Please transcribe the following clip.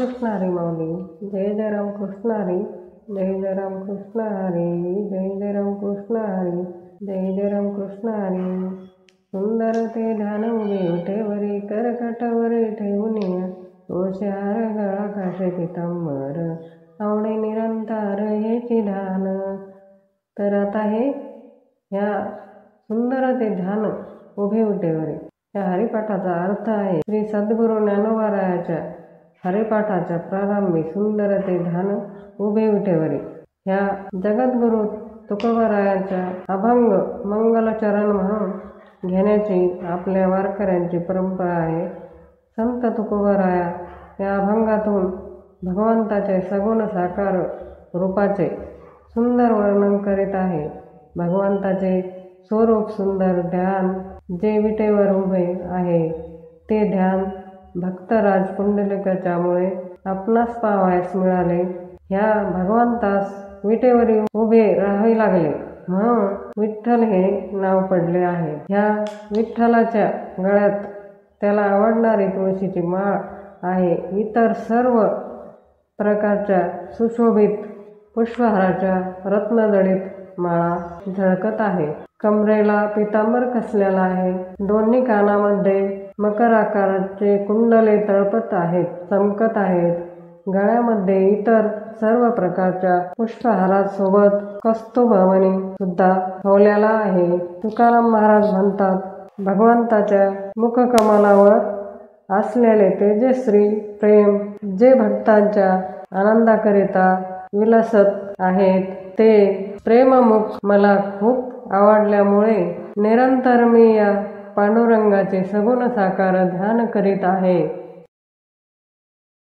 रामकृष्ण हरी माऊली. जय जय रामकृष्ण हरी. जय जय रामकृष्ण हरी. जय जय रामकृष्ण हरी. जय जय रामकृष्ण हरी. सुंदर ते ध्यान उभे विटेवरी करकटवरी ठेवूनिया तुळशीहार गळा काशी पितांबर आवडे निरंतर हेची ध्यान. तर आता ह्या सुंदर ते ध्यान उभे विटेवरी या हरिपाठाचा अर्थ आहे श्री सद्गुरू ज्ञानोबारायाच्या हरिपाठाच्या प्रारंभी सुंदर ते ध्यान उभे विटेवरी ह्या जगद्गुरू तुकोबारायाच्या अभंग मंगलचरण म्हणून घेण्याची आपल्या वारकऱ्यांची परंपरा आहे. संत तुकोबाराया या अभंगातून भगवंताचे सगुण साकार रूपाचे सुंदर वर्णन करीत आहे. भगवंताचे स्वरूप सुंदर ध्यान जे विटेवर उभे आहे ते ध्यान भक्तराज पुंडलिकाच्यामुळे आपणास पाहावयास मिळाले. ह्या भगवंतास विटेवरी उभे राहावे लागले म्हणून विठ्ठल हे नाव पडले आहे. ह्या विठ्ठलाच्या गळ्यात त्याला आवडणारी तुळशीची माळ आहे. इतर सर्व प्रकारच्या सुशोभित पुष्पहाराच्या रत्नजडित माळा झळकत आहे. कमरेला पितांबर कसलेला आहे. दोन्ही कानामध्ये मकर आकाराचे कुंडले तळपत आहेत, चमकत आहेत. गळ्यामध्ये इतर सर्व प्रकारच्या पुष्पहारासोबत कस्तुभमणी सुद्धा ठेवलेला आहे. तुकाराम महाराज म्हणतात, भगवंताच्या मुखकमलावर असलेले तेजश्री प्रेम जे भक्तांच्या आनंदाकरिता विलसत आहेत ते प्रेममुख मला खूप आवडल्यामुळे निरंतर मी या पांडुरंगाचे सगुण साकार ध्यान करीत आहे.